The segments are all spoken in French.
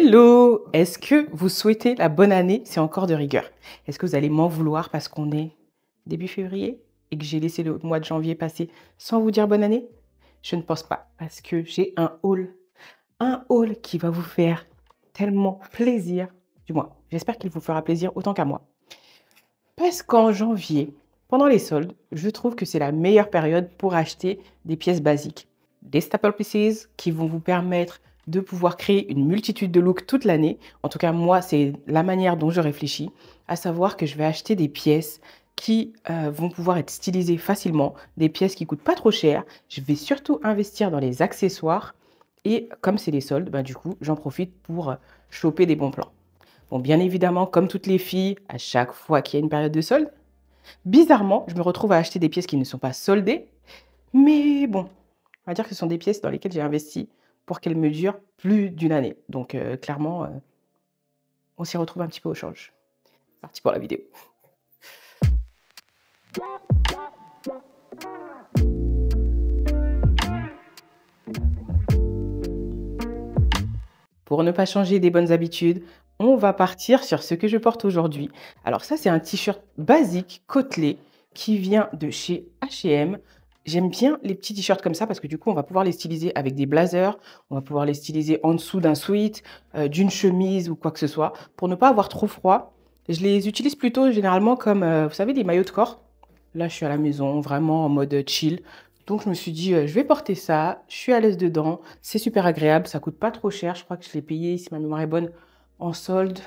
Hello! Est-ce que vous souhaitez la bonne année? C'est encore de rigueur. Est-ce que vous allez m'en vouloir parce qu'on est début février et que j'ai laissé le mois de janvier passer sans vous dire bonne année? Je ne pense pas parce que j'ai un haul qui va vous faire tellement plaisir. Du moins, j'espère qu'il vous fera plaisir autant qu'à moi. Parce qu'en janvier, pendant les soldes, je trouve que c'est la meilleure période pour acheter des pièces basiques. Des staple pieces qui vont vous permettre de pouvoir créer une multitude de looks toute l'année. En tout cas, moi, c'est la manière dont je réfléchis, à savoir que je vais acheter des pièces qui vont pouvoir être stylisées facilement, des pièces qui coûtent pas trop cher. Je vais surtout investir dans les accessoires et comme c'est les soldes, du coup, j'en profite pour choper des bons plans. Bon, bien évidemment, comme toutes les filles, à chaque fois qu'il y a une période de solde, bizarrement, je me retrouve à acheter des pièces qui ne sont pas soldées, mais bon, on va dire que ce sont des pièces dans lesquelles j'ai investi pour qu'elles me durent plus d'une année. Donc clairement, on s'y retrouve un petit peu au change. Parti pour la vidéo. Pour ne pas changer des bonnes habitudes, on va partir sur ce que je porte aujourd'hui. Alors ça, c'est un t-shirt basique, côtelé, qui vient de chez H&M. J'aime bien les petits t-shirts comme ça parce que du coup, on va pouvoir les styliser avec des blazers, on va pouvoir les styliser en dessous d'un sweat, d'une chemise ou quoi que ce soit. Pour ne pas avoir trop froid, je les utilise plutôt généralement comme, vous savez, des maillots de corps. Là, je suis à la maison, vraiment en mode chill. Donc je me suis dit, je vais porter ça, je suis à l'aise dedans, c'est super agréable, ça coûte pas trop cher. Je crois que je l'ai payé, si ma mémoire est bonne, en solde,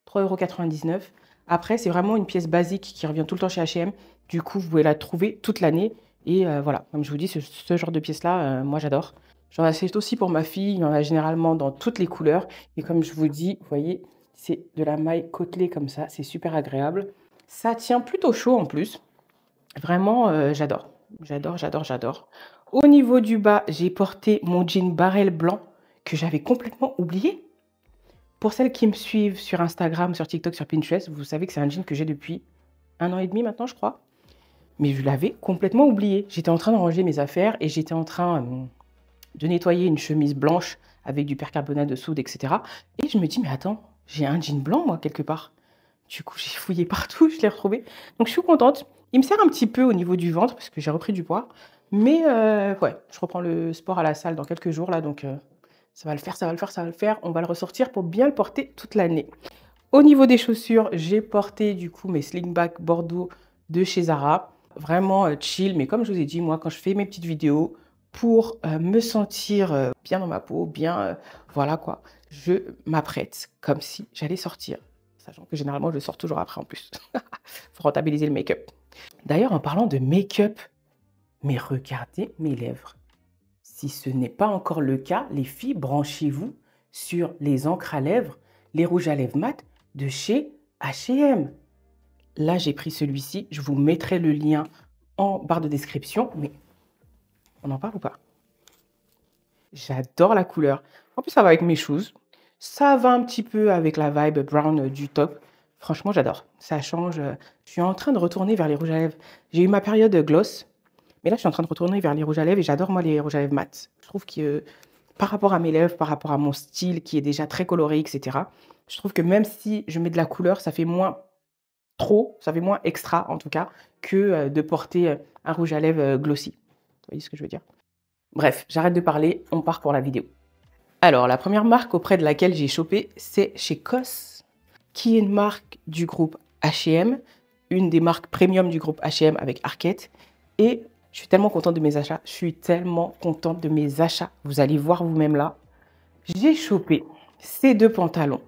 3,99 €. Après, c'est vraiment une pièce basique qui revient tout le temps chez H&M. Du coup, vous pouvez la trouver toute l'année. Et voilà, comme je vous dis, ce genre de pièce-là, moi j'adore. J'en achète aussi pour ma fille, il y en a généralement dans toutes les couleurs. Et comme je vous dis, vous voyez, c'est de la maille côtelée comme ça, c'est super agréable. Ça tient plutôt chaud en plus. Vraiment, j'adore. J'adore, j'adore, j'adore. Au niveau du bas, j'ai porté mon jean barrel blanc que j'avais complètement oublié. Pour celles qui me suivent sur Instagram, sur TikTok, sur Pinterest, vous savez que c'est un jean que j'ai depuis 1 an et demi maintenant, je crois. Mais je l'avais complètement oublié. J'étais en train de ranger mes affaires et j'étais en train de nettoyer une chemise blanche avec du percarbonate de soude, etc. Et je me dis, mais attends, j'ai un jean blanc, moi, quelque part. Du coup, j'ai fouillé partout, je l'ai retrouvé. Donc, je suis contente. Il me sert un petit peu au niveau du ventre parce que j'ai repris du poids. Mais ouais, je reprends le sport à la salle dans quelques jours, là. Donc, ça va le faire, ça va le faire, ça va le faire. On va le ressortir pour bien le porter toute l'année. Au niveau des chaussures, j'ai porté du coup mes slingback Bordeaux de chez Zara. Vraiment chill, mais comme je vous ai dit, moi, quand je fais mes petites vidéos, pour me sentir bien dans ma peau, bien, voilà quoi, je m'apprête comme si j'allais sortir. Sachant que généralement, je sors toujours après en plus. Faut rentabiliser le make-up. D'ailleurs, en parlant de make-up, mais regardez mes lèvres. Si ce n'est pas encore le cas, les filles, branchez-vous sur les encres à lèvres, les rouges à lèvres mat de chez H&M. Là, j'ai pris celui-ci. Je vous mettrai le lien en barre de description. Mais on en parle ou pas? J'adore la couleur. En plus, ça va avec mes shoes. Ça va un petit peu avec la vibe brown du top. Franchement, j'adore. Ça change. Je suis en train de retourner vers les rouges à lèvres. J'ai eu ma période gloss. Mais là, je suis en train de retourner vers les rouges à lèvres et j'adore, moi, les rouges à lèvres mat. Je trouve que par rapport à mes lèvres, par rapport à mon style qui est déjà très coloré, etc., je trouve que même si je mets de la couleur, ça fait moins trop, ça fait moins extra, en tout cas, que de porter un rouge à lèvres glossy. Vous voyez ce que je veux dire? Bref, j'arrête de parler, on part pour la vidéo. Alors, la première marque auprès de laquelle j'ai chopé, c'est chez COS, qui est une marque du groupe H&M, une des marques premium du groupe H&M avec Arket. Et je suis tellement contente de mes achats. Je suis tellement contente de mes achats. Vous allez voir vous-même là. J'ai chopé ces deux pantalons.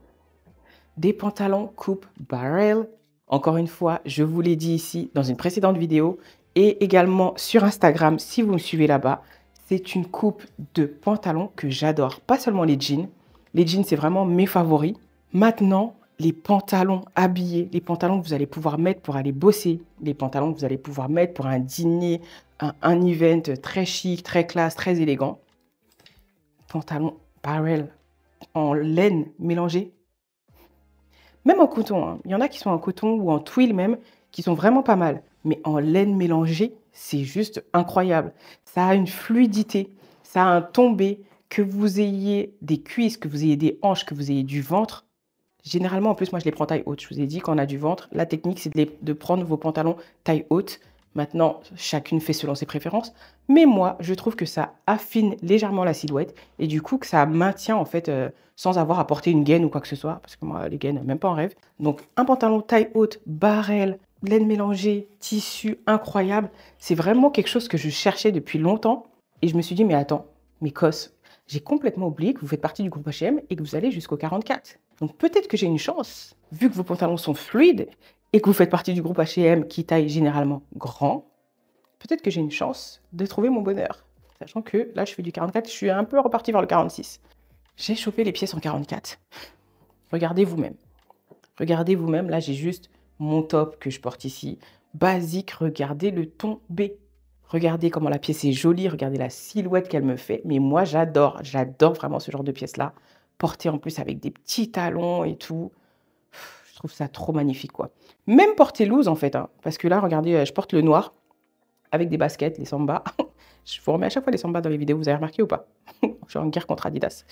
Des pantalons coupe barrel. Encore une fois, je vous l'ai dit ici dans une précédente vidéo et également sur Instagram si vous me suivez là-bas. C'est une coupe de pantalons que j'adore. Pas seulement les jeans. Les jeans, c'est vraiment mes favoris. Maintenant, les pantalons habillés, les pantalons que vous allez pouvoir mettre pour aller bosser, les pantalons que vous allez pouvoir mettre pour un dîner, un event très chic, très classe, très élégant. Pantalons barrel en laine mélangée. Même en coton, hein. Il y en a qui sont en coton ou en twill même, qui sont vraiment pas mal. Mais en laine mélangée, c'est juste incroyable. Ça a une fluidité, ça a un tombé Que vous ayez des cuisses, que vous ayez des hanches, que vous ayez du ventre, généralement, en plus, moi, je les prends taille haute. Je vous ai dit, quand on a du ventre, la technique, c'est de prendre vos pantalons taille haute. Maintenant, chacune fait selon ses préférences. Mais moi, je trouve que ça affine légèrement la silhouette et du coup, que ça maintient, en fait, sans avoir à porter une gaine ou quoi que ce soit. Parce que moi, les gaines, même pas en rêve. Donc, un pantalon taille haute, barrel, laine mélangée, tissu incroyable. C'est vraiment quelque chose que je cherchais depuis longtemps. Et je me suis dit, mais attends, mais Cos, j'ai complètement oublié que vous faites partie du groupe H&M et que vous allez jusqu'au 44. Donc peut-être que j'ai une chance, vu que vos pantalons sont fluides et que vous faites partie du groupe H&M qui taille généralement grand, peut-être que j'ai une chance de trouver mon bonheur. Sachant que là, je fais du 44, je suis un peu reparti vers le 46. J'ai chopé les pièces en 44. Regardez vous-même. Regardez vous-même, là, j'ai juste mon top que je porte ici. Basique, regardez le ton B. Regardez comment la pièce est jolie, regardez la silhouette qu'elle me fait. Mais moi, j'adore vraiment ce genre de pièce-là. Portée en plus avec des petits talons et tout. Je trouve ça trop magnifique, quoi. Même portée loose, en fait. Hein, parce que là, regardez, je porte le noir avec des baskets, les Samba. Je vous remets à chaque fois les Samba dans les vidéos, vous avez remarqué ou pas? Je suis en guerre contre Adidas.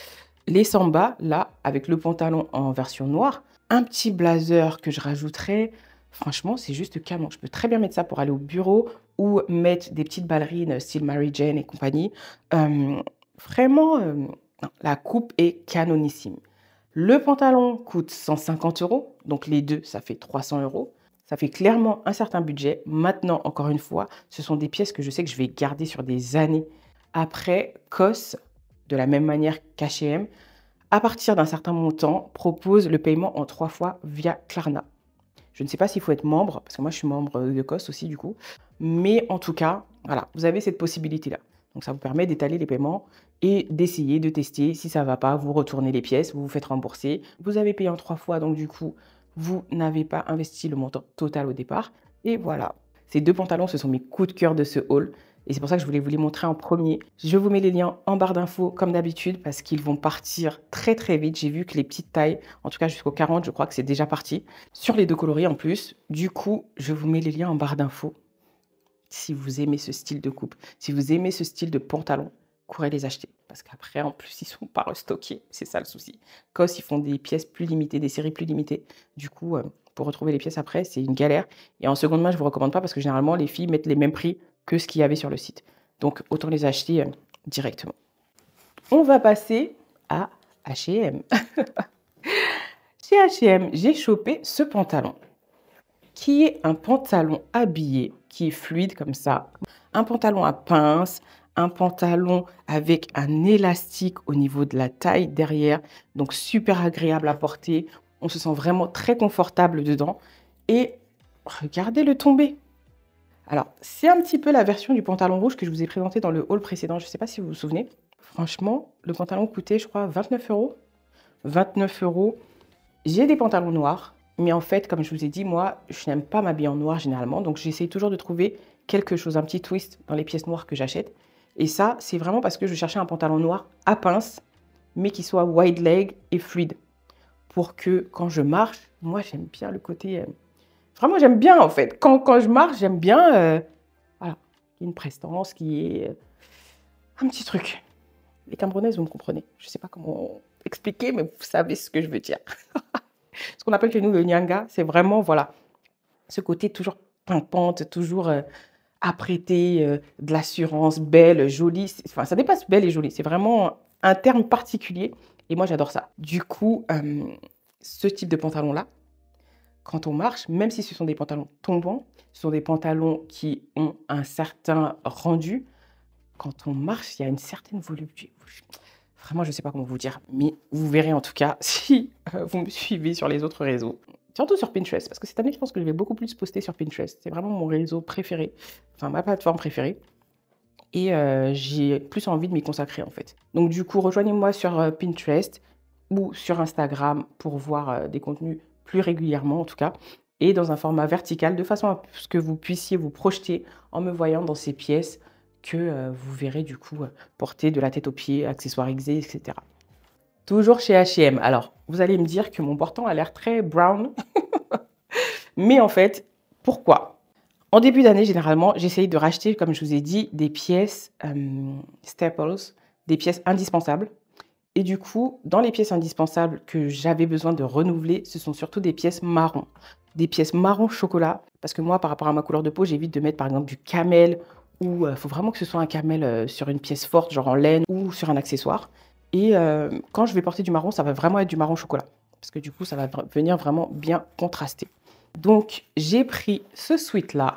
Les Samba, là, avec le pantalon en version noire, un petit blazer que je rajouterais. Franchement, c'est juste canon. Je peux très bien mettre ça pour aller au bureau ou mettre des petites ballerines style Mary Jane et compagnie. Vraiment, non, la coupe est canonissime. Le pantalon coûte 150 €, donc les deux, ça fait 300 €. Ça fait clairement un certain budget. Maintenant, encore une fois, ce sont des pièces que je sais que je vais garder sur des années. Après, COS, de la même manière qu'H&M, à partir d'un certain montant, propose le paiement en 3 fois via Klarna. Je ne sais pas s'il faut être membre, parce que moi, je suis membre de COS aussi, du coup. Mais en tout cas, voilà, vous avez cette possibilité-là. Donc, ça vous permet d'étaler les paiements et d'essayer de tester. Si ça ne va pas, vous retournez les pièces, vous vous faites rembourser. Vous avez payé en 3 fois, donc du coup, vous n'avez pas investi le montant total au départ. Et voilà, ces deux pantalons, ce sont mes coups de cœur de ce haul. Et c'est pour ça que je voulais vous les montrer en premier. Je vous mets les liens en barre d'infos comme d'habitude parce qu'ils vont partir très très vite. J'ai vu que les petites tailles, en tout cas jusqu'au 40, je crois que c'est déjà parti. Sur les deux coloris en plus. Du coup, je vous mets les liens en barre d'infos. Si vous aimez ce style de coupe, si vous aimez ce style de pantalon, courez les acheter. Parce qu'après, en plus, ils ne sont pas restockés. C'est ça le souci. COS, ils font des pièces plus limitées, des séries plus limitées. Du coup, pour retrouver les pièces après, c'est une galère. Et en seconde main, je ne vous recommande pas parce que généralement, les filles mettent les mêmes prix que ce qu'il y avait sur le site. Donc, autant les acheter directement. On va passer à H&M. Chez H&M, j'ai chopé ce pantalon qui est un pantalon habillé, qui est fluide comme ça. Un pantalon à pince, un pantalon avec un élastique au niveau de la taille derrière, donc super agréable à porter. On se sent vraiment très confortable dedans. Et regardez le tombé. Alors, c'est un petit peu la version du pantalon rouge que je vous ai présenté dans le haul précédent. Je ne sais pas si vous vous souvenez. Franchement, le pantalon coûtait, je crois, 29 €. 29 €. J'ai des pantalons noirs. Mais en fait, comme je vous ai dit, moi, je n'aime pas m'habiller en noir généralement. Donc, j'essaie toujours de trouver quelque chose, un petit twist dans les pièces noires que j'achète. Et ça, c'est vraiment parce que je cherchais un pantalon noir à pince, mais qui soit wide leg et fluide. Pour que quand je marche, moi, j'aime bien le côté... Vraiment, j'aime bien en fait. Quand je marche, j'aime bien... voilà, une prestance qui est... un petit truc. Les Camerounaises, vous me comprenez. Je ne sais pas comment expliquer, mais vous savez ce que je veux dire. Ce qu'on appelle chez nous le nyanga, c'est vraiment, voilà, ce côté toujours pimpante, toujours apprêté, de l'assurance, belle, jolie. Enfin, ça dépasse belle et jolie. C'est vraiment un terme particulier. Et moi, j'adore ça. Du coup, ce type de pantalon-là, quand on marche, même si ce sont des pantalons tombants, ce sont des pantalons qui ont un certain rendu. Quand on marche, il y a une certaine volupté. Vraiment, je ne sais pas comment vous dire, mais vous verrez en tout cas si vous me suivez sur les autres réseaux. Surtout sur Pinterest, parce que cette année, je pense que je vais beaucoup plus poster sur Pinterest. C'est vraiment mon réseau préféré, enfin ma plateforme préférée. Et j'ai plus envie de m'y consacrer en fait. Donc du coup, rejoignez-moi sur Pinterest ou sur Instagram pour voir des contenus plus régulièrement en tout cas. Et dans un format vertical, de façon à ce que vous puissiez vous projeter en me voyant dans ces pièces que vous verrez du coup porter de la tête aux pieds, accessoires aiguisés, etc. Toujours chez H&M. Alors, vous allez me dire que mon portant a l'air très brown. Mais en fait, pourquoi? En début d'année, généralement, j'essaye de racheter, comme je vous ai dit, des pièces staples, des pièces indispensables. Et du coup, dans les pièces indispensables que j'avais besoin de renouveler, ce sont surtout des pièces marron. Des pièces marron chocolat. Parce que moi, par rapport à ma couleur de peau, j'évite de mettre par exemple du camel ou faut vraiment que ce soit un camel sur une pièce forte, genre en laine ou sur un accessoire. Et quand je vais porter du marron, ça va vraiment être du marron chocolat. Parce que du coup, ça va venir vraiment bien contraster. Donc, j'ai pris ce sweat-là.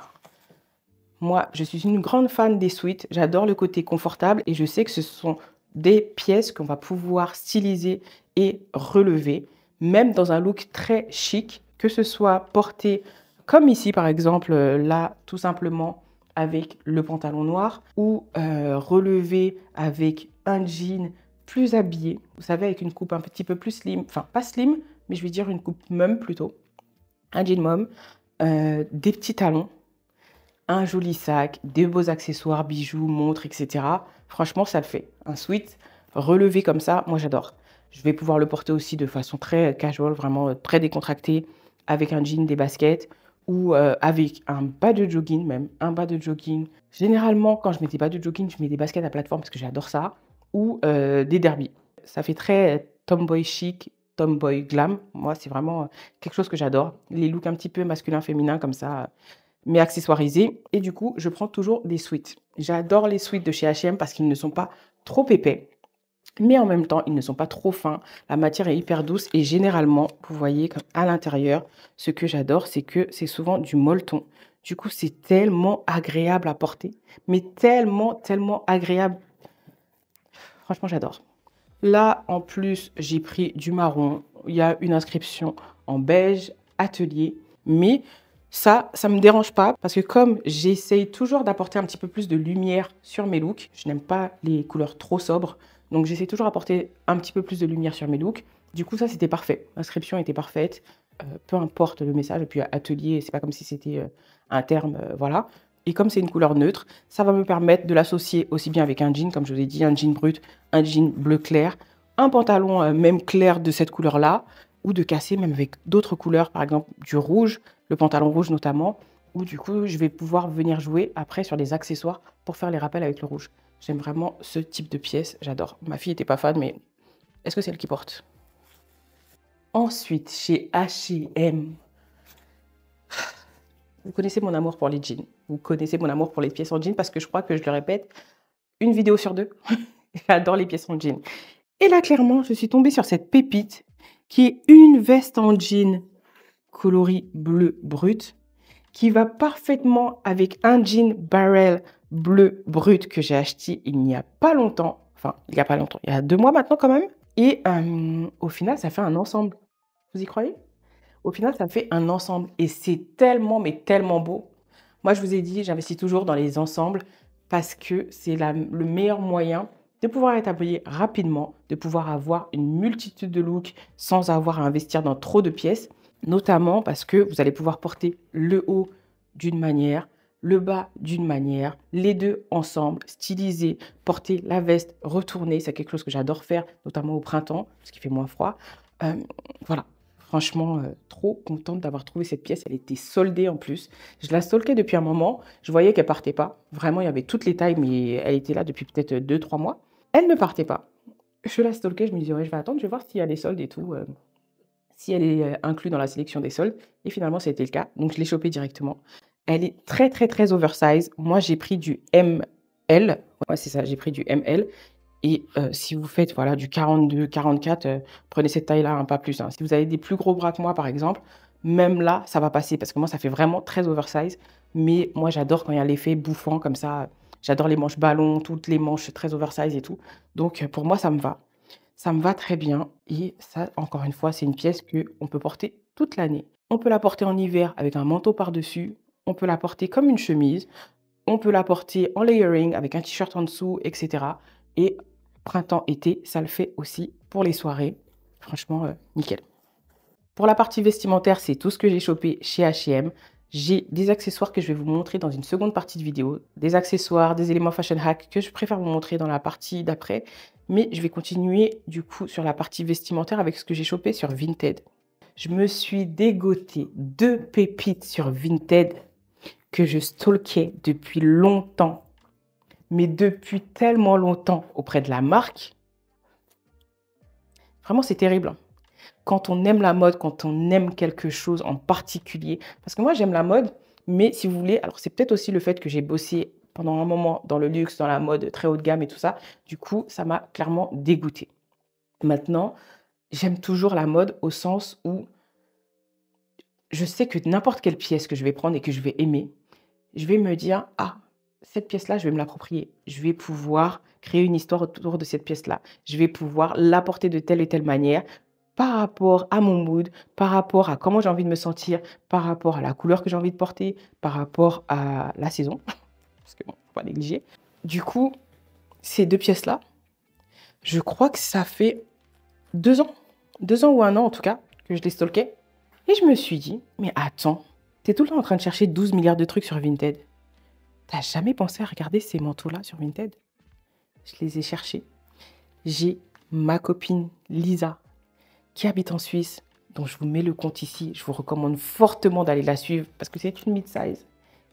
Moi, je suis une grande fan des sweats. J'adore le côté confortable et je sais que ce sont des pièces qu'on va pouvoir styliser et relever, même dans un look très chic, que ce soit porté comme ici, par exemple, là, tout simplement avec le pantalon noir ou relevé avec un jean plus habillé, vous savez, avec une coupe un petit peu plus slim, enfin pas slim, mais je vais dire une coupe mum plutôt, un jean mum, des petits talons, un joli sac, des beaux accessoires, bijoux, montres, etc. Franchement, ça le fait. Un sweat relevé comme ça, moi j'adore. Je vais pouvoir le porter aussi de façon très casual, vraiment très décontractée, avec un jean, des baskets ou avec un bas de jogging même, un bas de jogging. Généralement, quand je mets des bas de jogging, je mets des baskets à plateforme parce que j'adore ça, ou des derbies. Ça fait très tomboy chic, tomboy glam. Moi, c'est vraiment quelque chose que j'adore. Les looks un petit peu masculin-féminin comme ça, mais accessoirisés. Et du coup, je prends toujours des sweats. J'adore les sweats de chez H&M parce qu'ils ne sont pas trop épais, mais en même temps, ils ne sont pas trop fins. La matière est hyper douce et généralement, vous voyez, comme à l'intérieur, ce que j'adore, c'est que c'est souvent du molleton. Du coup, c'est tellement agréable à porter, mais tellement, tellement agréable. Franchement, j'adore. Là, en plus, j'ai pris du marron. Il y a une inscription en beige, atelier, mais ça me dérange pas parce que comme j'essaye toujours d'apporter un petit peu plus de lumière sur mes looks, je n'aime pas les couleurs trop sobres, donc j'essaie toujours d'apporter un petit peu plus de lumière sur mes looks. Du coup, ça, c'était parfait. L'inscription était parfaite, peu importe le message. Et puis, atelier, c'est pas comme si c'était un terme, voilà. Et comme c'est une couleur neutre, ça va me permettre de l'associer aussi bien avec un jean, comme je vous ai dit, un jean brut, un jean bleu clair, un pantalon même clair de cette couleur-là, ou de casser même avec d'autres couleurs, par exemple du rouge, le pantalon rouge notamment, où du coup je vais pouvoir venir jouer après sur les accessoires pour faire les rappels avec le rouge. J'aime vraiment ce type de pièce, j'adore. Ma fille n'était pas fan, mais est-ce que c'est elle qui porte? Ensuite, chez H&M, vous connaissez mon amour pour les jeans. Vous connaissez mon amour pour les pièces en jean parce que je crois que je le répète une vidéo sur deux. J'adore les pièces en jean. Et là, clairement, je suis tombée sur cette pépite qui est une veste en jean coloris bleu brut qui va parfaitement avec un jean barrel bleu brut que j'ai acheté il n'y a pas longtemps. Enfin, il n'y a pas longtemps, il y a 2 mois maintenant quand même. Et au final, ça fait un ensemble. Vous y croyez? Au final, ça fait un ensemble et c'est tellement, mais tellement beau. Moi, je vous ai dit, j'investis toujours dans les ensembles parce que c'est le meilleur moyen de pouvoir être habillé rapidement, de pouvoir avoir une multitude de looks sans avoir à investir dans trop de pièces, notamment parce que vous allez pouvoir porter le haut d'une manière, le bas d'une manière, les deux ensemble, styliser, porter la veste, retourner, c'est quelque chose que j'adore faire, notamment au printemps, parce qu'il fait moins froid. Voilà. Franchement, trop contente d'avoir trouvé cette pièce. Elle était soldée en plus. Je la stalkais depuis un moment. Je voyais qu'elle partait pas. Vraiment, il y avait toutes les tailles, mais elle était là depuis peut-être 2-3 mois. Elle ne partait pas. Je la stalkais, je me disais: «Ouais, je vais attendre, je vais voir s'il y a les soldes et tout, si elle est inclus dans la sélection des soldes» et finalement, c'était le cas. Donc je l'ai chopée directement. Elle est très, très, très oversize. Moi, j'ai pris du ML. Ouais, c'est ça, j'ai pris du ML. Et si vous faites voilà, du 42, 44, prenez cette taille-là, hein, pas plus. Hein. Si vous avez des plus gros bras que moi, par exemple, même là, ça va passer parce que moi, ça fait vraiment très oversize. Mais moi, j'adore quand il y a l'effet bouffant comme ça. J'adore les manches ballons, toutes les manches très oversize et tout. Donc, pour moi, ça me va. Ça me va très bien. Et ça, encore une fois, c'est une pièce qu'on peut porter toute l'année. On peut la porter en hiver avec un manteau par-dessus. On peut la porter comme une chemise. On peut la porter en layering avec un t-shirt en dessous, etc. Et printemps, été, ça le fait aussi pour les soirées. Franchement, nickel. Pour la partie vestimentaire, c'est tout ce que j'ai chopé chez H&M. J'ai des accessoires que je vais vous montrer dans une seconde partie de vidéo. Des accessoires, des éléments fashion hack que je préfère vous montrer dans la partie d'après. Mais je vais continuer du coup sur la partie vestimentaire avec ce que j'ai chopé sur Vinted. Je me suis dégoté 2 pépites sur Vinted que je stalkais depuis longtemps. mais depuis tellement longtemps auprès de la marque. Vraiment, c'est terrible, hein. Quand on aime la mode, quand on aime quelque chose en particulier. Parce que moi, j'aime la mode, mais si vous voulez, alors c'est peut-être aussi le fait que j'ai bossé pendant un moment dans le luxe, dans la mode très haut de gamme et tout ça. Du coup, ça m'a clairement dégoûtée. Maintenant, j'aime toujours la mode au sens où je sais que n'importe quelle pièce que je vais prendre et que je vais aimer, je vais me dire: «Ah, cette pièce-là, je vais me l'approprier. Je vais pouvoir créer une histoire autour de cette pièce-là. Je vais pouvoir l'apporter de telle et telle manière par rapport à mon mood, par rapport à comment j'ai envie de me sentir, par rapport à la couleur que j'ai envie de porter, par rapport à la saison», parce que bon, faut pas négliger. Du coup, ces 2 pièces-là, je crois que ça fait 2 ans, 2 ans ou 1 an en tout cas, que je les stalkais et je me suis dit: «Mais attends, tu es tout le temps en train de chercher 12 milliards de trucs sur Vinted. Tu as jamais pensé à regarder ces manteaux-là sur Vinted?» Je les ai cherchés. J'ai ma copine Lisa qui habite en Suisse, dont je vous mets le compte ici. Je vous recommande fortement d'aller la suivre parce que c'est une mid-size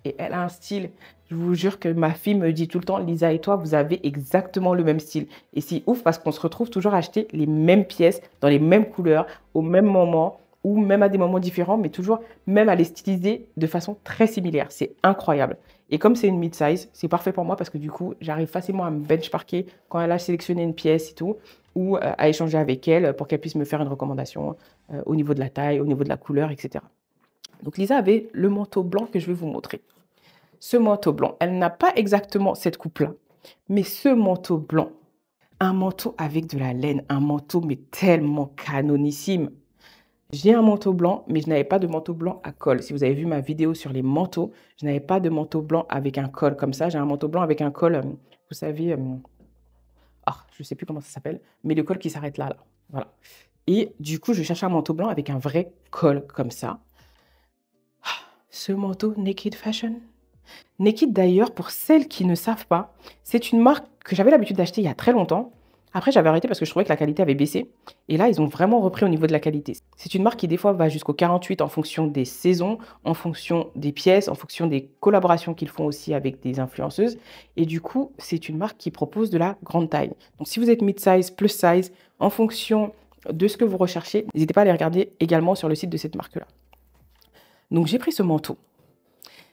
et elle a un style. Je vous jure que ma fille me dit tout le temps: «Lisa et toi, vous avez exactement le même style». Et c'est ouf parce qu'on se retrouve toujours à acheter les mêmes pièces, dans les mêmes couleurs, au même moment ou même à des moments différents, mais toujours même à les styliser de façon très similaire. C'est incroyable. Et comme c'est une mid-size, c'est parfait pour moi parce que du coup, j'arrive facilement à me benchmarker quand elle a sélectionné une pièce et tout, ou à échanger avec elle pour qu'elle puisse me faire une recommandation au niveau de la taille, au niveau de la couleur, etc. Donc Lisa avait le manteau blanc que je vais vous montrer. Ce manteau blanc, elle n'a pas exactement cette coupe-là, mais ce manteau blanc, un manteau avec de la laine, un manteau mais tellement canonissime. J'ai un manteau blanc, mais je n'avais pas de manteau blanc à col. Si vous avez vu ma vidéo sur les manteaux, je n'avais pas de manteau blanc avec un col comme ça. J'ai un manteau blanc avec un col, vous savez, je ne sais plus comment ça s'appelle, mais le col qui s'arrête là, là. Voilà. Et du coup, je cherchais un manteau blanc avec un vrai col comme ça. Ce manteau Naked Fashion. Naked d'ailleurs, pour celles qui ne savent pas, c'est une marque que j'avais l'habitude d'acheter il y a très longtemps. Après, j'avais arrêté parce que je trouvais que la qualité avait baissé. Et là, ils ont vraiment repris au niveau de la qualité. C'est une marque qui, des fois, va jusqu'au 48 en fonction des saisons, en fonction des pièces, en fonction des collaborations qu'ils font aussi avec des influenceuses. Et du coup, c'est une marque qui propose de la grande taille. Donc, si vous êtes mid-size, plus size, en fonction de ce que vous recherchez, n'hésitez pas à les regarder également sur le site de cette marque-là. Donc, j'ai pris ce manteau.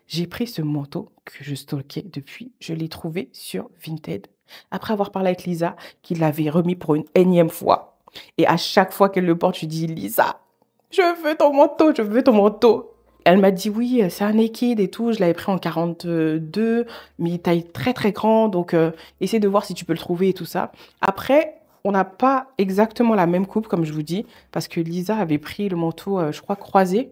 J'ai pris ce manteau que je stalkais depuis. Je l'ai trouvé sur Vinted. Après avoir parlé avec Lisa, qui l'avait remis pour une énième fois. Et à chaque fois qu'elle le porte, je dis: «Lisa, je veux ton manteau, je veux ton manteau». Elle m'a dit: «Oui, c'est un naked et tout». Je l'avais pris en 42, mais taille très très grand. Donc, essaie de voir si tu peux le trouver et tout ça. Après, on n'a pas exactement la même coupe, comme je vous dis, parce que Lisa avait pris le manteau, je crois, croisé.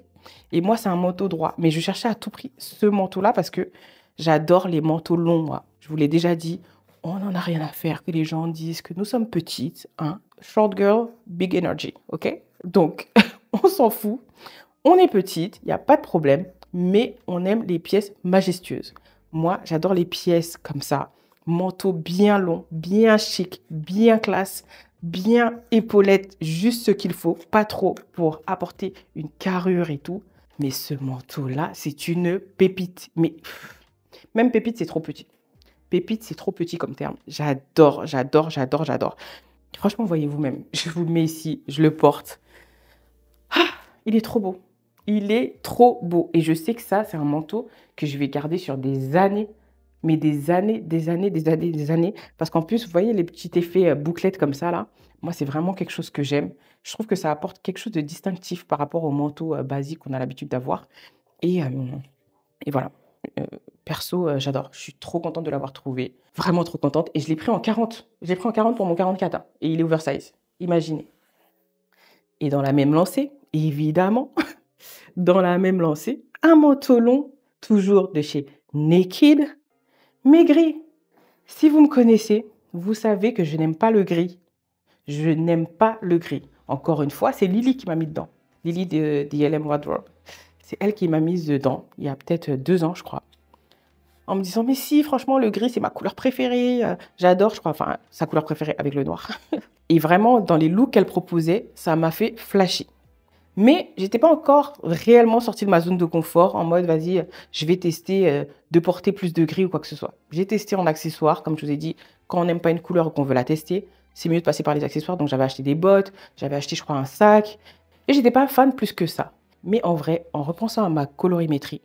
Et moi, c'est un manteau droit. Mais je cherchais à tout prix ce manteau-là parce que j'adore les manteaux longs, moi. Je vous l'ai déjà dit, on n'en a rien à faire que les gens disent que nous sommes petites, hein. Short girl, big energy, ok? Donc, on s'en fout. On est petite, il n'y a pas de problème, mais on aime les pièces majestueuses. Moi, j'adore les pièces comme ça. Manteau bien long, bien chic, bien classe, bien épaulette, juste ce qu'il faut, pas trop pour apporter une carrure et tout. Mais ce manteau-là, c'est une pépite. Mais même pépite, c'est trop petit. Pépite, c'est trop petit comme terme. J'adore, j'adore, j'adore, j'adore. Franchement, voyez vous-même. Je vous le mets ici, je le porte. Ah, il est trop beau. Il est trop beau. Et je sais que ça, c'est un manteau que je vais garder sur des années. Mais des années, des années, des années, des années. Parce qu'en plus, vous voyez les petits effets bouclettes comme ça, là. Moi, c'est vraiment quelque chose que j'aime. Je trouve que ça apporte quelque chose de distinctif par rapport au manteau basique qu'on a l'habitude d'avoir. Et, euh, et voilà. Perso, j'adore. Je suis trop contente de l'avoir trouvé. Vraiment trop contente. Et je l'ai pris en 40. Je l'ai pris en 40 pour mon 44. Hein. Et il est oversize. Imaginez. Et dans la même lancée, évidemment, dans la même lancée, un manteau long, toujours de chez Naked, mais gris. Si vous me connaissez, vous savez que je n'aime pas le gris. Je n'aime pas le gris. Encore une fois, c'est Lily qui m'a mis dedans. Lily de LM Wardrobe. C'est elle qui m'a mise dedans, il y a peut-être 2 ans, je crois. En me disant, mais si, franchement, le gris, c'est ma couleur préférée. J'adore, je crois, enfin, sa couleur préférée avec le noir. Et vraiment, dans les looks qu'elle proposait, ça m'a fait flasher. Mais j'étais pas encore réellement sortie de ma zone de confort en mode vas-y, je vais tester de porter plus de gris ou quoi que ce soit. J'ai testé en accessoires, comme je vous ai dit, quand on n'aime pas une couleur ou qu'on veut la tester, c'est mieux de passer par les accessoires. Donc j'avais acheté des bottes, j'avais acheté, je crois, un sac. Et j'étais pas fan plus que ça. Mais en vrai, en repensant à ma colorimétrie,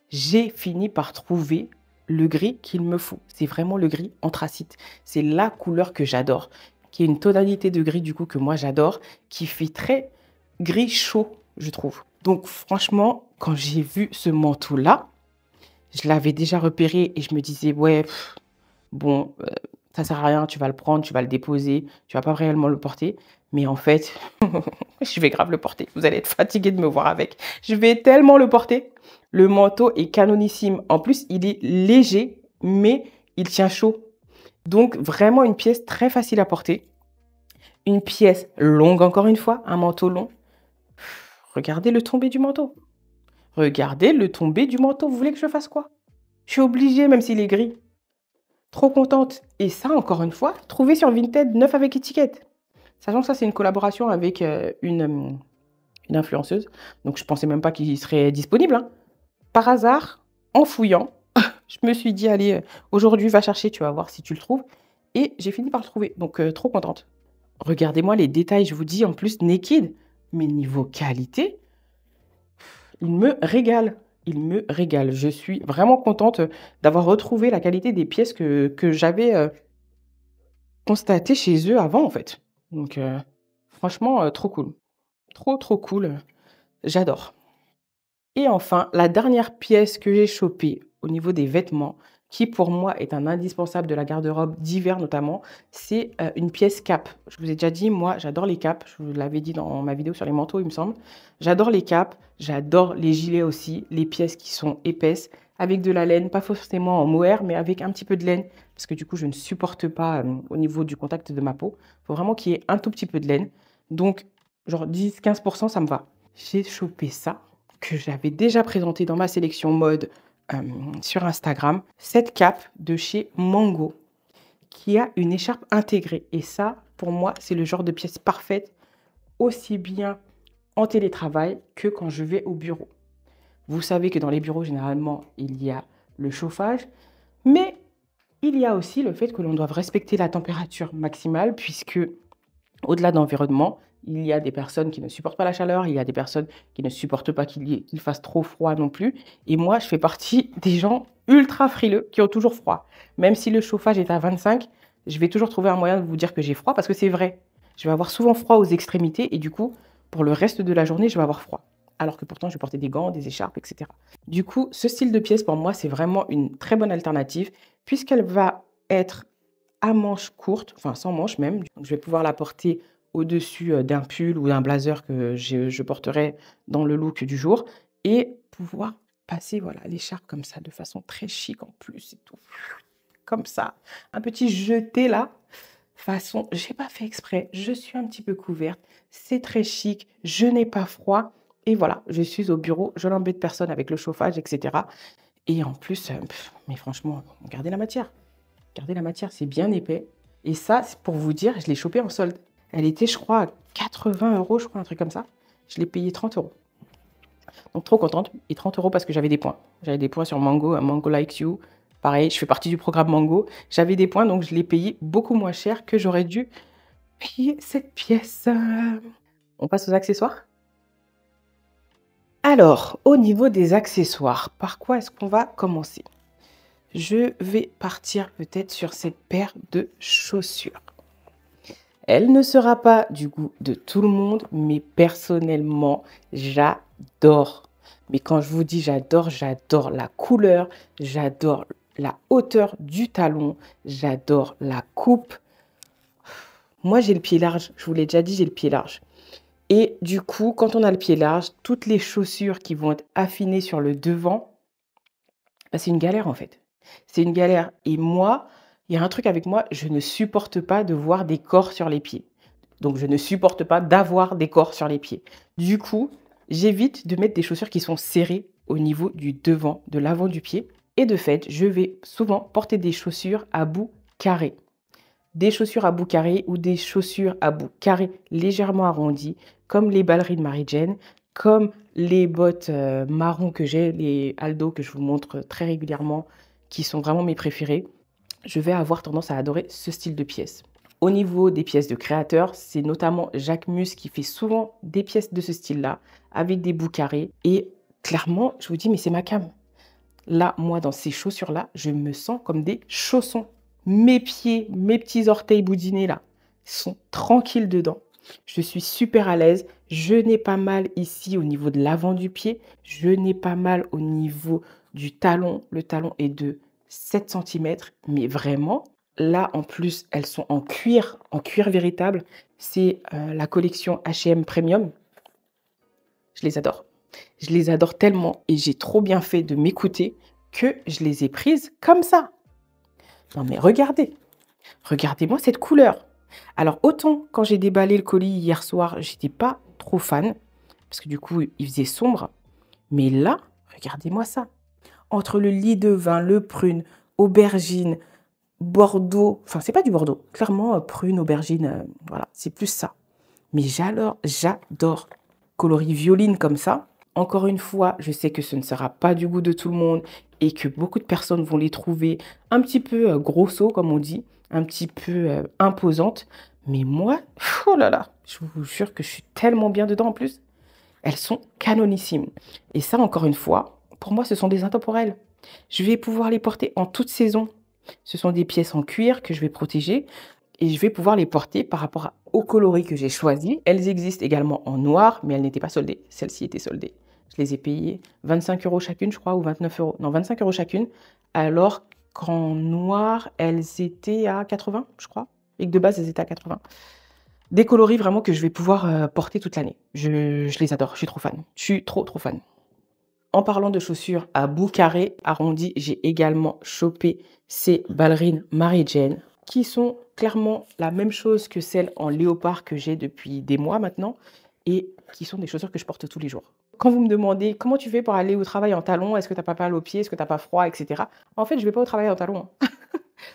j'ai fini par trouver le gris qu'il me faut. C'est vraiment le gris anthracite. C'est la couleur que j'adore, qui est une tonalité de gris du coup que moi j'adore, qui fait très gris chaud, je trouve. Donc franchement, quand j'ai vu ce manteau-là, je l'avais déjà repéré et je me disais, ouais, bon, ça sert à rien, tu vas le prendre, tu vas le déposer, tu vas pas réellement le porter. Mais en fait, je vais grave le porter. Vous allez être fatigué de me voir avec. Je vais tellement le porter. Le manteau est canonissime. En plus, il est léger, mais il tient chaud. Donc, vraiment une pièce très facile à porter. Une pièce longue, encore une fois, un manteau long. Regardez le tombé du manteau. Regardez le tombé du manteau. Vous voulez que je fasse quoi? Je suis obligée, même s'il est gris. Trop contente. Et ça, encore une fois, trouvé sur Vinted, neuf avec étiquette. Sachant que ça, c'est une collaboration avec une influenceuse. Donc, je pensais même pas qu'il serait disponible, hein. Par hasard, en fouillant, je me suis dit, allez, aujourd'hui, va chercher, tu vas voir si tu le trouves. Et j'ai fini par le trouver. Donc, trop contente. Regardez-moi les détails, je vous dis, en plus, Naked. Mais niveau qualité, il me régale. Il me régale. Je suis vraiment contente d'avoir retrouvé la qualité des pièces que j'avais constatées chez eux avant, en fait. Donc, franchement, trop cool. Trop, trop cool. J'adore. Et enfin, la dernière pièce que j'ai chopée au niveau des vêtements, qui pour moi est un indispensable de la garde-robe d'hiver notamment, c'est une pièce cap. Je vous ai déjà dit, moi j'adore les capes, je vous l'avais dit dans ma vidéo sur les manteaux il me semble. J'adore les capes, j'adore les gilets aussi, les pièces qui sont épaisses, avec de la laine, pas forcément en mohair, mais avec un petit peu de laine, parce que du coup je ne supporte pas au niveau du contact de ma peau. Il faut vraiment qu'il y ait un tout petit peu de laine. Donc genre 10-15% ça me va. J'ai chopé ça que j'avais déjà présenté dans ma sélection mode sur Instagram, cette cape de chez Mango qui a une écharpe intégrée. Et ça, pour moi, c'est le genre de pièce parfaite, aussi bien en télétravail que quand je vais au bureau. Vous savez que dans les bureaux, généralement, il y a le chauffage, mais il y a aussi le fait que l'on doit respecter la température maximale, puisque au-delà de l'environnement, il y a des personnes qui ne supportent pas la chaleur, il y a des personnes qui ne supportent pas qu'il fasse trop froid non plus. Et moi, je fais partie des gens ultra frileux qui ont toujours froid. Même si le chauffage est à 25, je vais toujours trouver un moyen de vous dire que j'ai froid parce que c'est vrai. Je vais avoir souvent froid aux extrémités et du coup, pour le reste de la journée, je vais avoir froid. Alors que pourtant, je vais porter des gants, des écharpes, etc. Du coup, ce style de pièce, pour moi, c'est vraiment une très bonne alternative puisqu'elle va être à manches courtes, enfin sans manches même. Donc, je vais pouvoir la porter au-dessus d'un pull ou d'un blazer que je porterai dans le look du jour et pouvoir passer voilà, l'écharpe comme ça de façon très chic en plus et tout. Comme ça, un petit jeté là, façon, j'ai pas fait exprès, je suis un petit peu couverte, c'est très chic, je n'ai pas froid et voilà, je suis au bureau, je n'embête personne avec le chauffage, etc. Et en plus, mais franchement, gardez la matière, c'est bien épais. Et ça, c'est pour vous dire, je l'ai chopé en solde. Elle était, je crois, à 80 €, je crois, un truc comme ça. Je l'ai payé 30 €. Donc, trop contente. Et 30 € parce que j'avais des points. J'avais des points sur Mango, Mango Likes You. Pareil, je fais partie du programme Mango. J'avais des points, donc je l'ai payé beaucoup moins cher que j'aurais dû payer cette pièce. On passe aux accessoires. Alors, au niveau des accessoires, par quoi est-ce qu'on va commencer? Je vais partir peut-être sur cette paire de chaussures. Elle ne sera pas du goût de tout le monde, mais personnellement, j'adore. Mais quand je vous dis j'adore, j'adore la couleur, j'adore la hauteur du talon, j'adore la coupe. Moi, j'ai le pied large, je vous l'ai déjà dit, j'ai le pied large. Et du coup, quand on a le pied large, toutes les chaussures qui vont être affinées sur le devant, bah, c'est une galère en fait. C'est une galère. Et moi, il y a un truc avec moi, je ne supporte pas de voir des corps sur les pieds. Donc, je ne supporte pas d'avoir des corps sur les pieds. Du coup, j'évite de mettre des chaussures qui sont serrées au niveau du devant, de l'avant du pied. Et de fait, je vais souvent porter des chaussures à bout carré. Des chaussures à bout carré ou des chaussures à bout carré légèrement arrondies. comme les ballerines Mary Jane, comme les bottes marron que j'ai, les Aldo que je vous montre très régulièrement, qui sont vraiment mes préférées, je vais avoir tendance à adorer ce style de pièces. Au niveau des pièces de créateurs, c'est notamment Jacques Mus qui fait souvent des pièces de ce style-là, avec des bouts carrés. Et clairement, je vous dis, mais c'est ma came. Là, moi, dans ces chaussures-là, je me sens comme des chaussons. Mes pieds, mes petits orteils boudinés, là, sont tranquilles dedans. Je suis super à l'aise. Je n'ai pas mal ici au niveau de l'avant du pied. Je n'ai pas mal au niveau du talon. Le talon est de 7 centimètres, mais vraiment, là, en plus, elles sont en cuir véritable. C'est la collection H&M Premium. Je les adore. Je les adore tellement et j'ai trop bien fait de m'écouter que je les ai prises comme ça. Non mais regardez, regardez-moi cette couleur. Alors autant quand j'ai déballé le colis hier soir, j'étais pas trop fan parce que du coup il faisait sombre. Mais là, regardez-moi ça. Entre le lit de vin, le prune, aubergine, bordeaux, enfin c'est pas du bordeaux, clairement prune, aubergine, voilà, c'est plus ça. Mais j'adore coloris violine comme ça. Encore une fois, je sais que ce ne sera pas du goût de tout le monde et que beaucoup de personnes vont les trouver un petit peu grosso, comme on dit, un petit peu imposantes. Mais moi, oh là là, je vous jure que je suis tellement bien dedans en plus. Elles sont canonissimes. Et ça, encore une fois, pour moi, ce sont des intemporels. Je vais pouvoir les porter en toute saison. Ce sont des pièces en cuir que je vais protéger et je vais pouvoir les porter par rapport au coloris que j'ai choisi. Elles existent également en noir, mais elles n'étaient pas soldées. Celle-ci était soldée. Je les ai payées 25 € chacune, je crois, ou 29 €. Non, 25 € chacune. Alors qu'en noir, elles étaient à 80, je crois. Et que de base, elles étaient à 80. Des coloris vraiment que je vais pouvoir porter toute l'année. Je les adore, je suis trop fan. Je suis trop fan. En parlant de chaussures à bout carré arrondi, j'ai également chopé ces ballerines Mary Jane qui sont clairement la même chose que celles en léopard que j'ai depuis des mois maintenant et qui sont des chaussures que je porte tous les jours. Quand vous me demandez comment tu fais pour aller au travail en talons, est-ce que tu n'as pas mal aux pieds, est-ce que tu n'as pas froid, etc. En fait, je ne vais pas au travail en talons.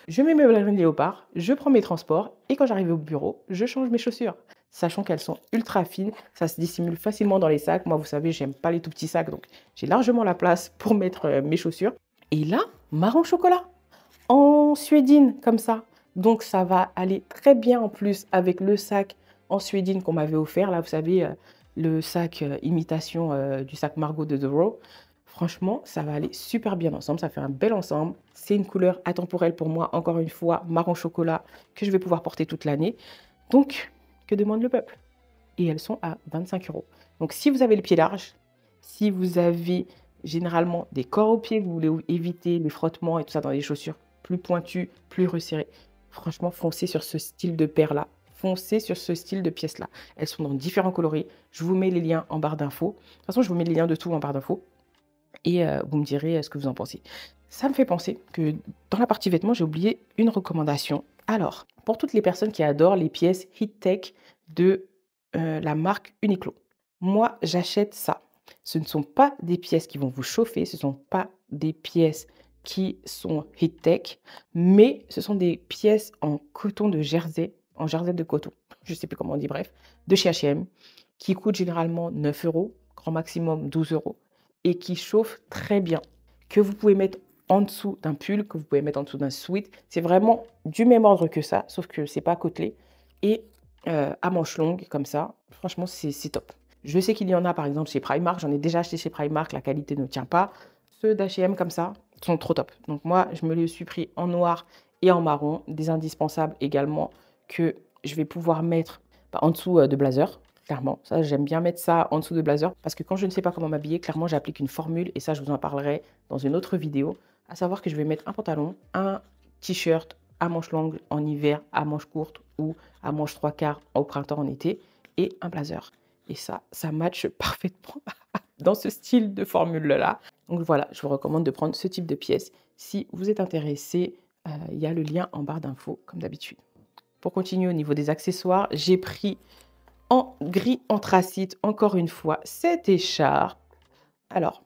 Je mets mes ballerines léopard, je prends mes transports et quand j'arrive au bureau, je change mes chaussures. Sachant qu'elles sont ultra fines, ça se dissimule facilement dans les sacs. Moi, vous savez, j'aime pas les tout petits sacs, donc j'ai largement la place pour mettre mes chaussures. Et là, marron chocolat, en suédine, comme ça. Donc ça va aller très bien en plus avec le sac en suédine qu'on m'avait offert. Là, vous savez, le sac imitation du sac Margot de The Row. Franchement, ça va aller super bien ensemble, ça fait un bel ensemble. C'est une couleur atemporelle pour moi, encore une fois, marron chocolat, que je vais pouvoir porter toute l'année. Donc, que demande le peuple? Et elles sont à 25 €. Donc, si vous avez le pied large, si vous avez généralement des corps aux pieds, vous voulez éviter les frottements et tout ça dans les chaussures plus pointues, plus resserrées, franchement, foncez sur ce style de paire-là. Foncez sur ce style de pièces-là. Elles sont dans différents coloris. Je vous mets les liens en barre d'infos. De toute façon, je vous mets les liens de tout en barre d'infos. Et vous me direz ce que vous en pensez. Ça me fait penser que dans la partie vêtements, j'ai oublié une recommandation. Alors, pour toutes les personnes qui adorent les pièces Heat Tech de la marque Uniqlo, moi, j'achète ça. Ce ne sont pas des pièces qui vont vous chauffer, ce ne sont pas des pièces qui sont Heat Tech, mais ce sont des pièces en coton de jersey, en jersey de coton, je ne sais plus comment on dit, bref, de chez H&M, qui coûtent généralement 9 €, grand maximum 12 € et qui chauffe très bien, que vous pouvez mettre en dessous d'un pull, que vous pouvez mettre en dessous d'un sweat. C'est vraiment du même ordre que ça, sauf que c'est pas côtelé et à manches longues comme ça. Franchement, c'est top. Je sais qu'il y en a par exemple chez Primark, j'en ai déjà acheté chez Primark, la qualité ne tient pas. Ceux d'H&M comme ça sont trop top. Donc moi, je me les suis pris en noir et en marron, des indispensables également que je vais pouvoir mettre en dessous de blazer. Clairement, ça j'aime bien mettre ça en dessous de blazer parce que quand je ne sais pas comment m'habiller, clairement j'applique une formule et ça je vous en parlerai dans une autre vidéo, à savoir que je vais mettre un pantalon, un t-shirt à manches longues en hiver, à manches courtes ou à manches 3/4 au printemps, en été et un blazer. Et ça matche parfaitement dans ce style de formule-là. Donc voilà, je vous recommande de prendre ce type de pièce. Si vous êtes intéressé, il y a le lien en barre d'infos comme d'habitude. Pour continuer au niveau des accessoires, j'ai pris en gris anthracite, encore une fois, cette écharpe. Alors,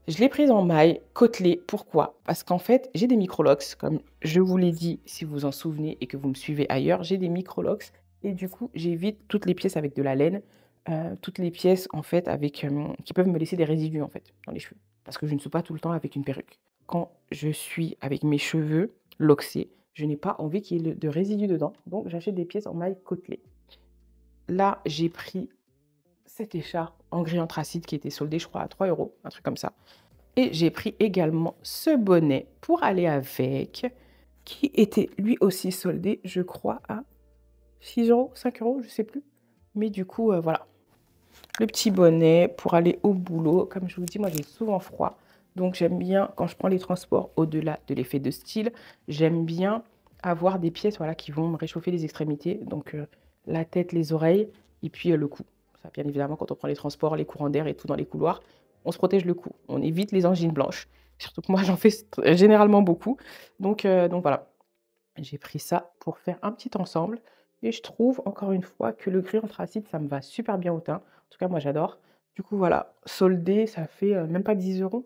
je l'ai prise en maille côtelée. Pourquoi? Parce qu'en fait, j'ai des microlocks, comme je vous l'ai dit, si vous vous en souvenez et que vous me suivez ailleurs, j'ai des microlocks et du coup, j'évite toutes les pièces avec de la laine toutes les pièces en fait avec, qui peuvent me laisser des résidus en fait dans les cheveux. Parce que je ne suis pas tout le temps avec une perruque. Quand je suis avec mes cheveux locsés, je n'ai pas envie qu'il y ait de résidus dedans, donc j'achète des pièces en maille côtelée. Là, j'ai pris cette écharpe en gris anthracite qui était soldée, je crois, à 3 €, un truc comme ça. Et j'ai pris également ce bonnet pour aller avec, qui était lui aussi soldé, je crois, à 6 €, 5 €, je sais plus. Mais du coup, voilà, le petit bonnet pour aller au boulot. Comme je vous dis, moi, j'ai souvent froid. Donc, j'aime bien, quand je prends les transports, au-delà de l'effet de style, j'aime bien avoir des pièces voilà, qui vont me réchauffer les extrémités. Donc, la tête, les oreilles et puis le cou. Ça, bien évidemment, quand on prend les transports, les courants d'air et tout dans les couloirs, on se protège le cou. On évite les angines blanches. Surtout que moi, j'en fais généralement beaucoup. Donc voilà, j'ai pris ça pour faire un petit ensemble. Et je trouve, encore une fois, que le gris anthracite, ça me va super bien au teint. En tout cas, moi, j'adore. Du coup, voilà, soldé, ça fait même pas 10 €.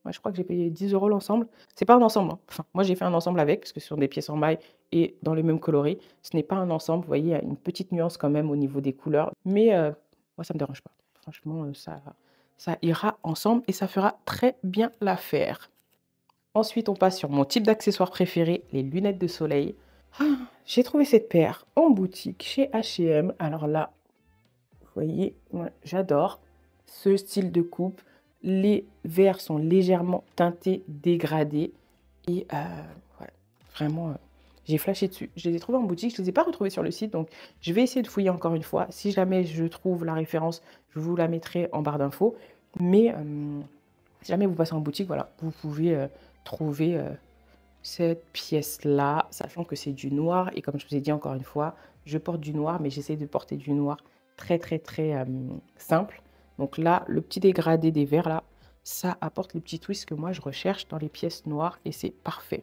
Ouais, je crois que j'ai payé 10 € l'ensemble. C'est pas un ensemble, hein. Enfin, moi, j'ai fait un ensemble avec, parce que ce sont des pièces en maille et dans le même coloris. Ce n'est pas un ensemble. Vous voyez, il y a une petite nuance quand même au niveau des couleurs. Mais moi, ça me dérange pas. Franchement, ça ira ensemble et ça fera très bien l'affaire. Ensuite, on passe sur mon type d'accessoire préféré, les lunettes de soleil. Ah, j'ai trouvé cette paire en boutique chez H&M. Alors là, vous voyez, moi, j'adore ce style de coupe. Les verres sont légèrement teintés, dégradés. Et voilà, vraiment, j'ai flashé dessus. Je les ai trouvés en boutique, je ne les ai pas retrouvés sur le site. Donc, je vais essayer de fouiller encore une fois. Si jamais je trouve la référence, je vous la mettrai en barre d'infos. Mais si jamais vous passez en boutique, voilà, vous pouvez trouver cette pièce-là, sachant que c'est du noir. Et comme je vous ai dit encore une fois, je porte du noir, mais j'essaie de porter du noir très, très, très simple. Donc là, le petit dégradé des verres, là, ça apporte le petit twist que moi, je recherche dans les pièces noires et c'est parfait.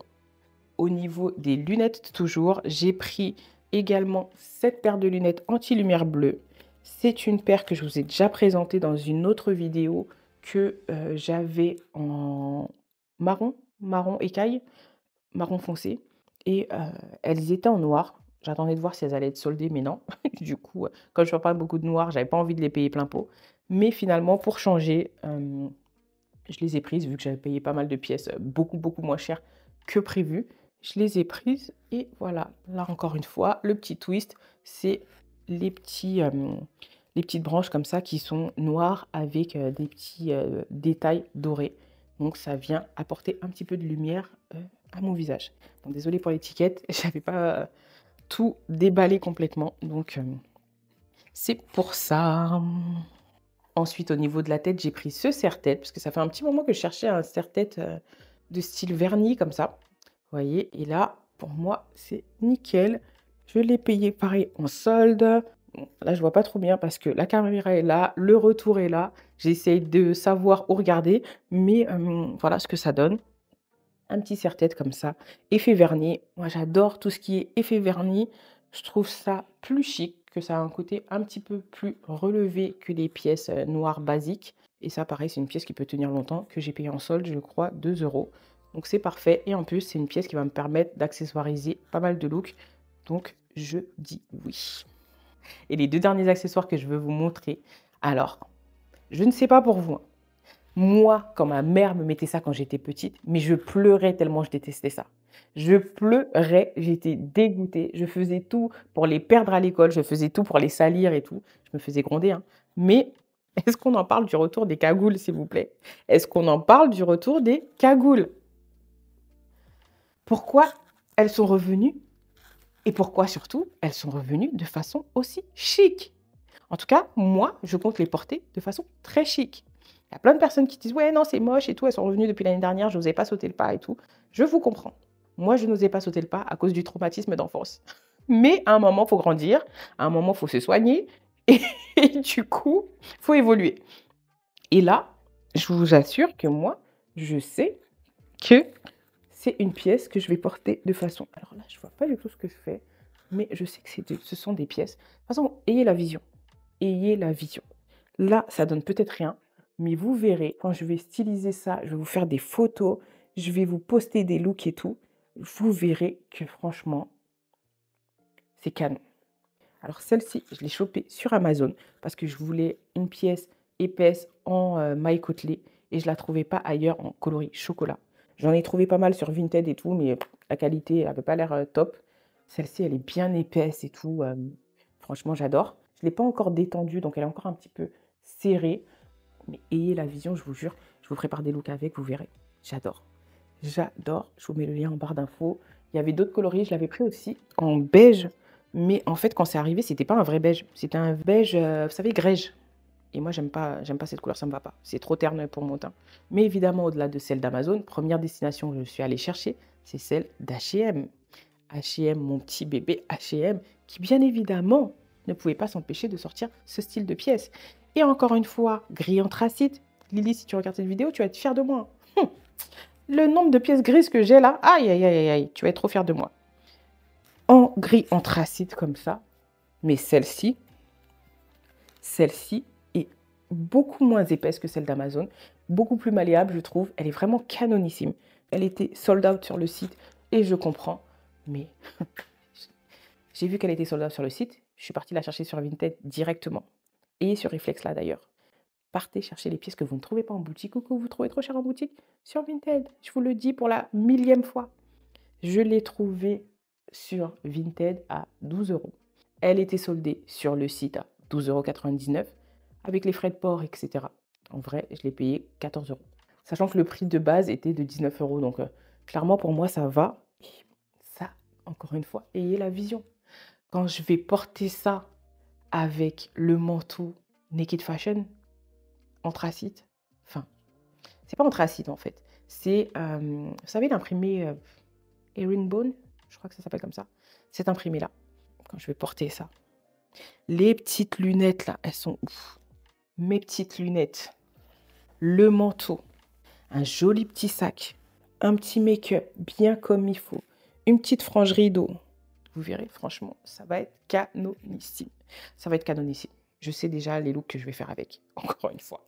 Au niveau des lunettes, toujours, j'ai pris également cette paire de lunettes anti-lumière bleue. C'est une paire que je vous ai déjà présentée dans une autre vidéo que j'avais en marron écaille, marron foncé. Et elles étaient en noir. J'attendais de voir si elles allaient être soldées, mais non. Du coup, comme je ne vois pas beaucoup de noir, j'avais pas envie de les payer plein pot. Mais finalement, pour changer, je les ai prises, vu que j'avais payé pas mal de pièces, beaucoup, beaucoup moins cher que prévu. Je les ai prises et voilà. Là, encore une fois, le petit twist, c'est les les petites branches comme ça qui sont noires avec des petits détails dorés. Donc, ça vient apporter un petit peu de lumière à mon visage. Donc, désolée pour l'étiquette, j'avais pas tout déballé complètement. Donc, c'est pour ça. Ensuite, au niveau de la tête, j'ai pris ce serre-tête, parce que ça fait un petit moment que je cherchais un serre-tête de style vernis comme ça. Vous voyez, et là, pour moi, c'est nickel. Je l'ai payé pareil en solde. Bon, là, je vois pas trop bien parce que la caméra est là, le retour est là. J'essaye de savoir où regarder, mais voilà ce que ça donne. Un petit serre-tête comme ça, effet vernis. Moi, j'adore tout ce qui est effet vernis. Je trouve ça plus chic, que ça a un côté un petit peu plus relevé que les pièces noires basiques. Et ça, pareil, c'est une pièce qui peut tenir longtemps, que j'ai payé en solde, je crois, 2 €. Donc c'est parfait. Et en plus, c'est une pièce qui va me permettre d'accessoiriser pas mal de looks. Donc je dis oui. Et les deux derniers accessoires que je veux vous montrer. Alors, je ne sais pas pour vous, hein. Moi, quand ma mère me mettait ça quand j'étais petite, mais je pleurais tellement je détestais ça. Je pleurais, j'étais dégoûtée, je faisais tout pour les perdre à l'école, je faisais tout pour les salir et tout. Je me faisais gronder, hein. Mais est-ce qu'on en parle du retour des cagoules, s'il vous plaît? Est-ce qu'on en parle du retour des cagoules? Pourquoi elles sont revenues et pourquoi surtout elles sont revenues de façon aussi chic? En tout cas, moi, je compte les porter de façon très chic. Il y a plein de personnes qui disent: «Ouais, non, c'est moche et tout, elles sont revenues depuis l'année dernière, je n'osais pas sauter le pas et tout». Je vous comprends. Moi, je n'osais pas sauter le pas à cause du traumatisme d'enfance. Mais à un moment, il faut grandir, à un moment, il faut se soigner et et du coup, il faut évoluer. Et là, je vous assure que moi, je sais que c'est une pièce que je vais porter de façon alors là, je ne vois pas du tout ce que je fais, mais je sais que ce sont des pièces. De toute façon, ayez la vision. Ayez la vision. Là, ça donne peut-être rien, mais vous verrez, quand je vais styliser ça, je vais vous faire des photos, je vais vous poster des looks et tout, vous verrez que franchement, c'est canon. Alors celle-ci, je l'ai chopée sur Amazon parce que je voulais une pièce épaisse en maille côtelée et je la trouvais pas ailleurs en coloris chocolat. J'en ai trouvé pas mal sur Vinted et tout, mais la qualité avait pas l'air top. Celle-ci, elle est bien épaisse et tout. Franchement, j'adore. Je ne l'ai pas encore détendue, donc elle est encore un petit peu serrée. Mais ayez la vision, je vous jure. Je vous prépare des looks avec, vous verrez. J'adore. J'adore. Je vous mets le lien en barre d'infos. Il y avait d'autres coloris, je l'avais pris aussi en beige. Mais en fait, quand c'est arrivé, c'était pas un vrai beige. C'était un beige, vous savez, grège. Et moi, j'aime pas cette couleur, ça me va pas. C'est trop terne pour mon teint. Mais évidemment, au-delà de celle d'Amazon, première destination que je suis allée chercher, c'est celle d'H&M. H&M, mon petit bébé H&M, qui bien évidemment ne pouvait pas s'empêcher de sortir ce style de pièce. Et encore une fois, gris anthracite. Lily, si tu regardes cette vidéo, tu vas être fière de moi. Le nombre de pièces grises que j'ai là, aïe, aïe, aïe, aïe, tu vas être trop fière de moi. En gris anthracite comme ça, mais celle-ci est beaucoup moins épaisse que celle d'Amazon, beaucoup plus malléable, je trouve. Elle est vraiment canonissime. Elle était sold out sur le site et je comprends, mais j'ai vu qu'elle était sold out sur le site. Je suis partie la chercher sur Vinted directement et sur Reflex là d'ailleurs. Partez chercher les pièces que vous ne trouvez pas en boutique ou que vous trouvez trop cher en boutique sur Vinted. Je vous le dis pour la millième fois. Je l'ai trouvée sur Vinted à 12 euros. Elle était soldée sur le site à 12,99 € avec les frais de port, etc. En vrai, je l'ai payé 14 euros. Sachant que le prix de base était de 19 euros. Donc, clairement, pour moi, ça va. Et ça, encore une fois, ayez la vision. Quand je vais porter ça avec le manteau Naked Fashion, anthracite, enfin, c'est pas anthracite en fait. C'est, vous savez, l'imprimé Herringbone, je crois que ça s'appelle comme ça. Cet imprimé-là, quand je vais porter ça. Les petites lunettes là, elles sont ouf. Mes petites lunettes, le manteau, un joli petit sac, un petit make-up bien comme il faut, une petite frange rideau. Vous verrez, franchement, ça va être canonissime. Ça va être canonissime. Je sais déjà les looks que je vais faire avec, encore une fois.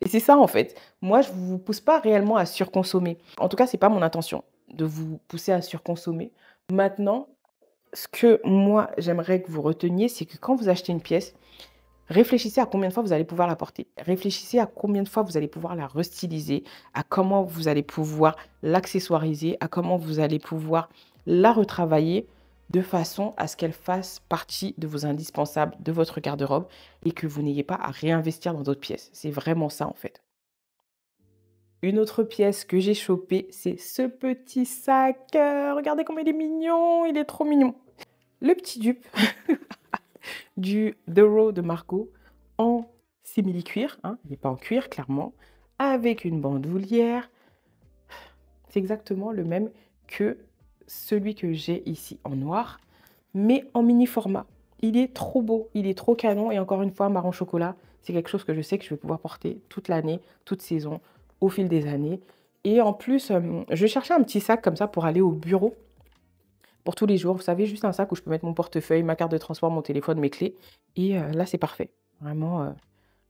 Et c'est ça en fait. Moi, je ne vous pousse pas réellement à surconsommer. En tout cas, ce n'est pas mon intention de vous pousser à surconsommer. Maintenant, ce que moi, j'aimerais que vous reteniez, c'est que quand vous achetez une pièce, réfléchissez à combien de fois vous allez pouvoir la porter. Réfléchissez à combien de fois vous allez pouvoir la restyliser, à comment vous allez pouvoir l'accessoiriser, à comment vous allez pouvoir la retravailler de façon à ce qu'elle fasse partie de vos indispensables, de votre garde-robe et que vous n'ayez pas à réinvestir dans d'autres pièces. C'est vraiment ça en fait. Une autre pièce que j'ai chopée, c'est ce petit sac. Regardez comme il est mignon, il est trop mignon. Le petit dupe du The Row de Margot en simili-cuir, hein, il n'est pas en cuir clairement, avec une bandoulière. C'est exactement le même que celui que j'ai ici en noir, mais en mini format. Il est trop beau, il est trop canon et encore une fois, marron chocolat, c'est quelque chose que je sais que je vais pouvoir porter toute l'année, toute saison, au fil des années. Et en plus, je cherchais un petit sac comme ça pour aller au bureau pour tous les jours. Vous savez, juste un sac où je peux mettre mon portefeuille, ma carte de transport, mon téléphone, mes clés. Et là, c'est parfait. Vraiment,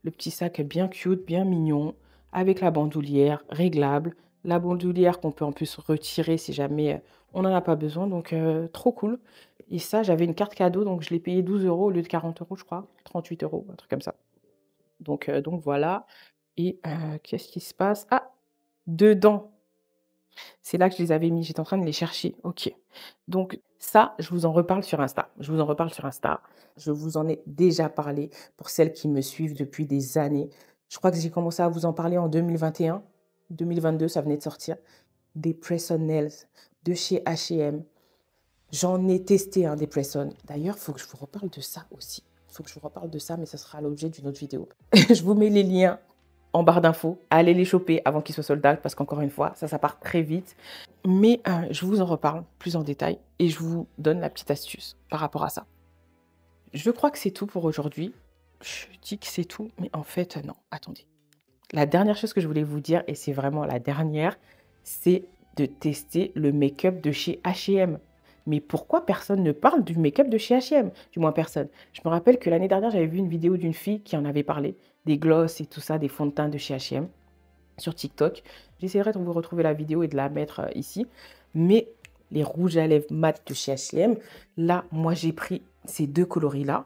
le petit sac bien cute, bien mignon, avec la bandoulière réglable. La bandoulière qu'on peut en plus retirer si jamais on n'en a pas besoin. Donc, trop cool. Et ça, j'avais une carte cadeau, donc je l'ai payé 12 euros au lieu de 40 euros, je crois. 38 euros, un truc comme ça. Donc voilà. Et qu'est-ce qui se passe? Ah, dedans, c'est là que je les avais mis, j'étais en train de les chercher. OK. Donc ça, je vous en reparle sur Insta. Je vous en reparle sur Insta. Je vous en ai déjà parlé pour celles qui me suivent depuis des années. Je crois que j'ai commencé à vous en parler en 2021. 2022, ça venait de sortir. Des press-on nails de chez H&M. J'en ai testé un des press-on. D'ailleurs, il faut que je vous reparle de ça aussi. Il faut que je vous reparle de ça, mais ça sera l'objet d'une autre vidéo. Je vous mets les liens en barre d'infos. Allez les choper avant qu'ils soient sold out parce qu'encore une fois, ça part très vite. Mais je vous en reparle plus en détail et je vous donne la petite astuce par rapport à ça. Je crois que c'est tout pour aujourd'hui. Je dis que c'est tout, mais en fait, non. Attendez. La dernière chose que je voulais vous dire, et c'est vraiment la dernière, c'est de tester le make-up de chez H&M. Mais pourquoi personne ne parle du make-up de chez H&M? Du moins personne. Je me rappelle que l'année dernière, j'avais vu une vidéo d'une fille qui en avait parlé, des glosses et tout ça, des fonds de teint de chez H&M sur TikTok. J'essaierai de vous retrouver la vidéo et de la mettre ici. Mais les rouges à lèvres mat de chez H&M. Là, moi, j'ai pris ces deux coloris-là,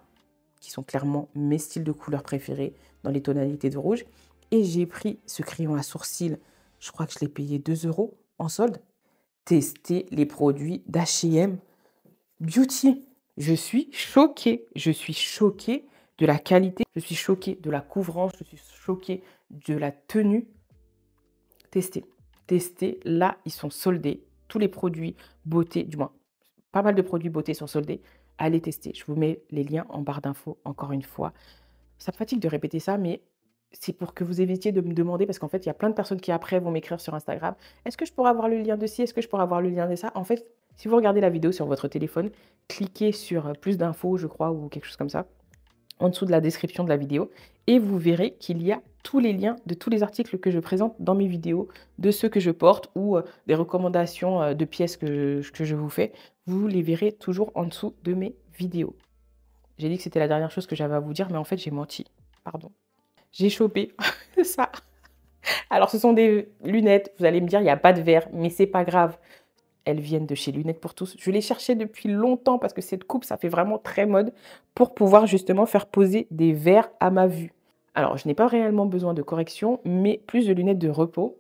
qui sont clairement mes styles de couleurs préférés dans les tonalités de rouge. Et j'ai pris ce crayon à sourcils, je crois que je l'ai payé 2 € en solde. Tester les produits d'H&M Beauty. Je suis choquée de la qualité, je suis choquée de la couvrance, je suis choquée de la tenue. Testez, là, ils sont soldés. Tous les produits beauté, du moins, pas mal de produits beauté sont soldés. Allez tester. Je vous mets les liens en barre d'infos, encore une fois. Ça me fatigue de répéter ça, mais c'est pour que vous évitiez de me demander, parce qu'en fait, il y a plein de personnes qui après vont m'écrire sur Instagram. Est-ce que je pourrais avoir le lien de ci? Est-ce que je pourrais avoir le lien de ça? En fait, si vous regardez la vidéo sur votre téléphone, cliquez sur plus d'infos, je crois, ou quelque chose comme ça, en dessous de la description de la vidéo, et vous verrez qu'il y a tous les liens de tous les articles que je présente dans mes vidéos, de ceux que je porte ou des recommandations de pièces que je vous fais. Vous les verrez toujours en dessous de mes vidéos. J'ai dit que c'était la dernière chose que j'avais à vous dire, mais en fait, j'ai menti. Pardon. J'ai chopé ça. Alors, ce sont des lunettes. Vous allez me dire, il n'y a pas de verre, mais c'est pas grave. Elles viennent de chez Lunettes pour tous. Je les cherchais depuis longtemps parce que cette coupe, ça fait vraiment très mode pour pouvoir justement faire poser des verres à ma vue. Alors, je n'ai pas réellement besoin de correction, mais plus de lunettes de repos.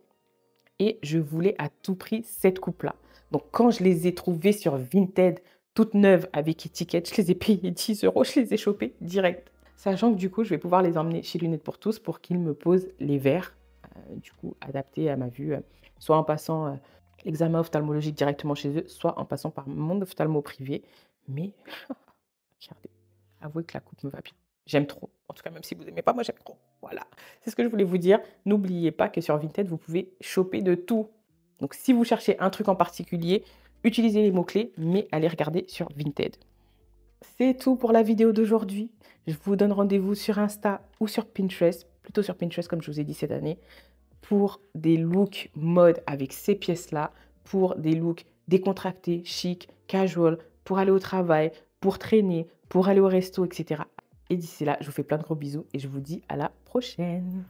Et je voulais à tout prix cette coupe-là. Donc, quand je les ai trouvées sur Vinted, toutes neuves avec étiquette, je les ai payées 10 €, je les ai chopées direct. Sachant que du coup, je vais pouvoir les emmener chez Lunettes pour tous pour qu'ils me posent les verres, du coup, adaptés à ma vue, soit en passant l'examen ophtalmologique directement chez eux, soit en passant par mon ophtalmo privé. Mais regardez, avouez que la coupe me va bien. J'aime trop. En tout cas, même si vous n'aimez pas, moi j'aime trop. Voilà, c'est ce que je voulais vous dire. N'oubliez pas que sur Vinted, vous pouvez choper de tout. Donc si vous cherchez un truc en particulier, utilisez les mots-clés, mais allez regarder sur Vinted. C'est tout pour la vidéo d'aujourd'hui. Je vous donne rendez-vous sur Insta ou sur Pinterest, plutôt sur Pinterest comme je vous ai dit cette année, pour des looks mode avec ces pièces-là, pour des looks décontractés, chic, casual, pour aller au travail, pour traîner, pour aller au resto, etc. Et d'ici là, je vous fais plein de gros bisous et je vous dis à la prochaine.